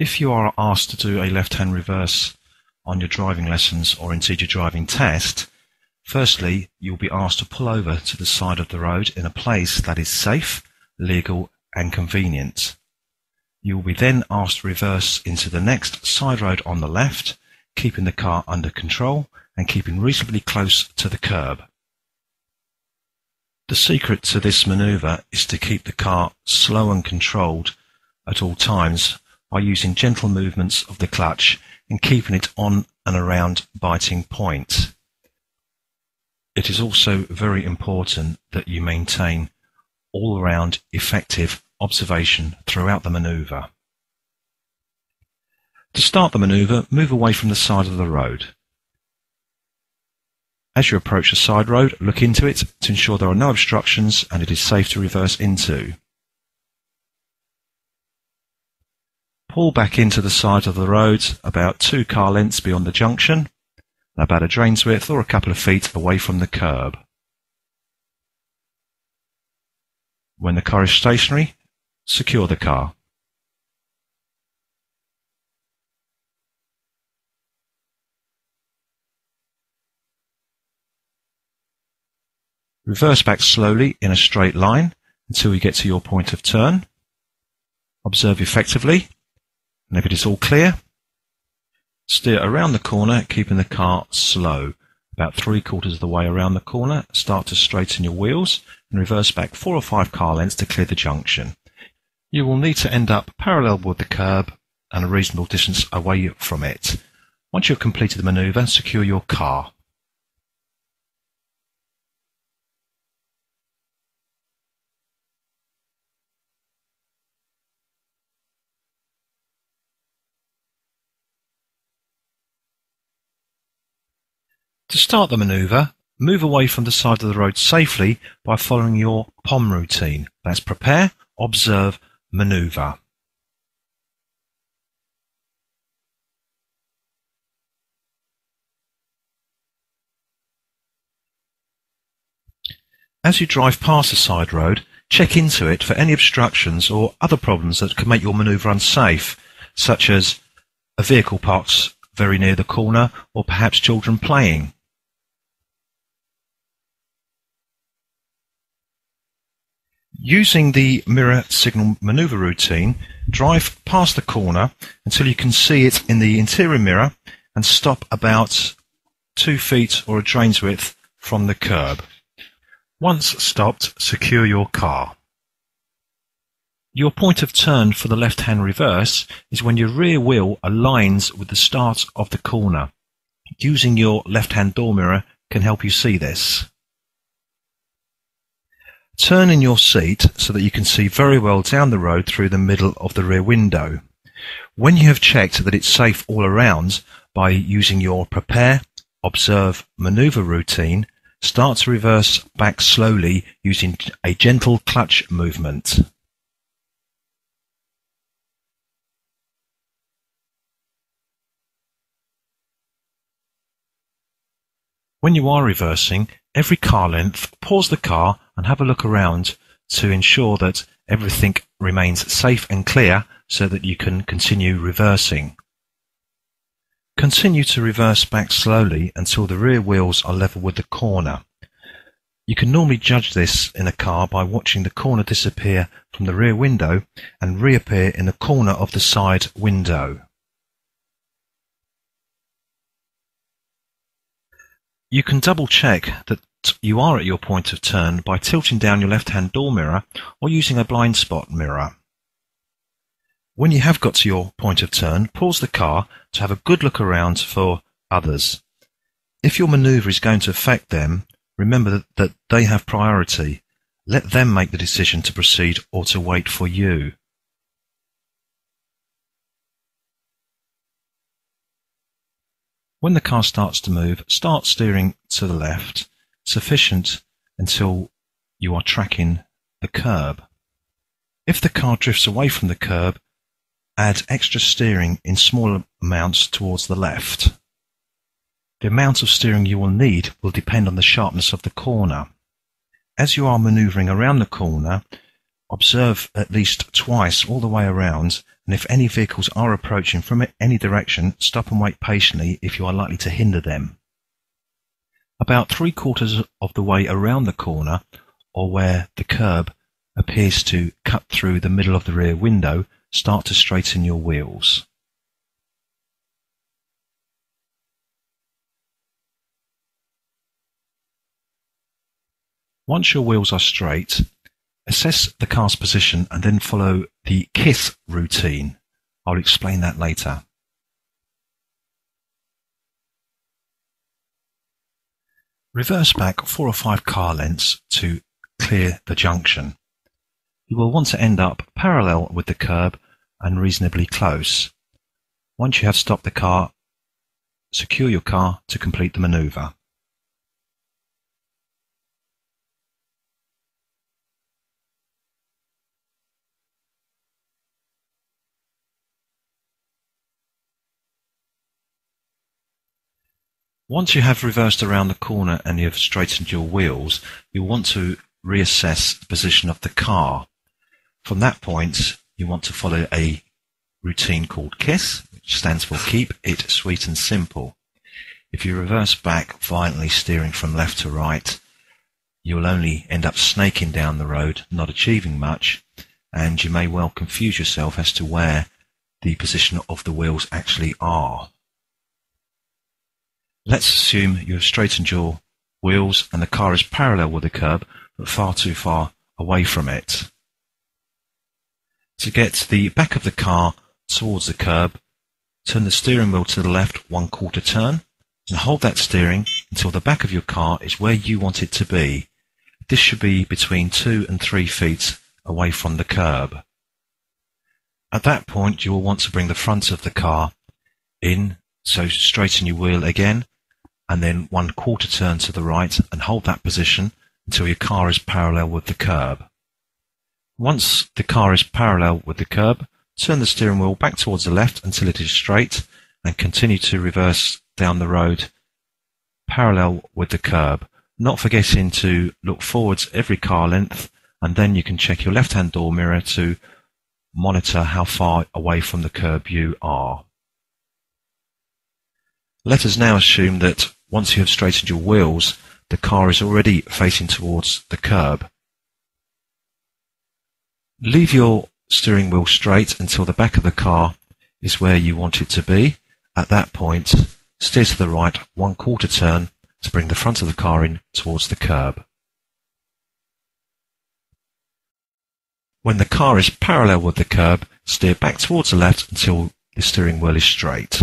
If you are asked to do a left-hand reverse on your driving lessons or indeed your driving test, firstly, you'll be asked to pull over to the side of the road in a place that is safe, legal and convenient. You will be then asked to reverse into the next side road on the left, keeping the car under control and keeping reasonably close to the curb. The secret to this manoeuvre is to keep the car slow and controlled at all times by using gentle movements of the clutch and keeping it on and around biting point. It is also very important that you maintain all-round effective observation throughout the manoeuvre. To start the manoeuvre, move away from the side of the road. As you approach the side road, look into it to ensure there are no obstructions and it is safe to reverse into. Pull back into the side of the road about 2 car lengths beyond the junction, about a drain's width or a couple of feet away from the curb. When the car is stationary, secure the car. Reverse back slowly in a straight line until you get to your point of turn. Observe effectively, and if it is all clear, steer around the corner, keeping the car slow. About 3/4 of the way around the corner, start to straighten your wheels and reverse back 4 or 5 car lengths to clear the junction. You will need to end up parallel with the curb and a reasonable distance away from it. Once you've completed the manoeuvre, secure your car. To start the manoeuvre, move away from the side of the road safely by following your POM routine. That's prepare, observe, manoeuvre. As you drive past the side road, check into it for any obstructions or other problems that could make your manoeuvre unsafe, such as a vehicle parked very near the corner or perhaps children playing. Using the mirror signal manoeuvre routine, drive past the corner until you can see it in the interior mirror and stop about 2 feet or a drain's width from the curb. Once stopped, secure your car. Your point of turn for the left-hand reverse is when your rear wheel aligns with the start of the corner. Using your left-hand door mirror can help you see this. Turn in your seat so that you can see very well down the road through the middle of the rear window. When you have checked that it's safe all around by using your prepare, observe, manoeuvre routine, start to reverse back slowly using a gentle clutch movement. When you are reversing, every car length, pause the car and have a look around to ensure that everything remains safe and clear so that you can continue reversing. Continue to reverse back slowly until the rear wheels are level with the corner. You can normally judge this in a car by watching the corner disappear from the rear window and reappear in the corner of the side window. You can double check that you are at your point of turn by tilting down your left-hand door mirror or using a blind spot mirror. When you have got to your point of turn, pause the car to have a good look around for others. If your manoeuvre is going to affect them, remember that they have priority. Let them make the decision to proceed or to wait for you. When the car starts to move, start steering to the left, sufficient until you are tracking the curb. If the car drifts away from the curb, add extra steering in small amounts towards the left. The amount of steering you will need will depend on the sharpness of the corner. As you are manoeuvring around the corner, observe at least twice all the way around and if any vehicles are approaching from any direction, stop and wait patiently if you are likely to hinder them. About 3/4 of the way around the corner, or where the curb appears to cut through the middle of the rear window, start to straighten your wheels. Once your wheels are straight, assess the car's position and then follow the KISS routine. I'll explain that later. Reverse back 4 or 5 car lengths to clear the junction. You will want to end up parallel with the curb and reasonably close. Once you have stopped the car, secure your car to complete the manoeuvre. Once you have reversed around the corner and you have straightened your wheels, you want to reassess the position of the car. From that point, you want to follow a routine called KISS, which stands for Keep It Sweet and Simple. If you reverse back violently, steering from left to right, you will only end up snaking down the road, not achieving much, and you may well confuse yourself as to where the position of the wheels actually are. Let's assume you have straightened your wheels and the car is parallel with the curb, but far too far away from it. To get the back of the car towards the curb, turn the steering wheel to the left 1/4 turn and hold that steering until the back of your car is where you want it to be. This should be between 2 and 3 feet away from the curb. At that point, you will want to bring the front of the car in, so straighten your wheel again, and then 1/4 turn to the right and hold that position until your car is parallel with the curb. Once the car is parallel with the curb, turn the steering wheel back towards the left until it is straight and continue to reverse down the road parallel with the curb, not forgetting to look forwards every car length, and then you can check your left-hand door mirror to monitor how far away from the curb you are. Let us now assume that once you have straightened your wheels, the car is already facing towards the curb. Leave your steering wheel straight until the back of the car is where you want it to be. At that point, steer to the right 1/4 turn to bring the front of the car in towards the curb. When the car is parallel with the curb, steer back towards the left until the steering wheel is straight.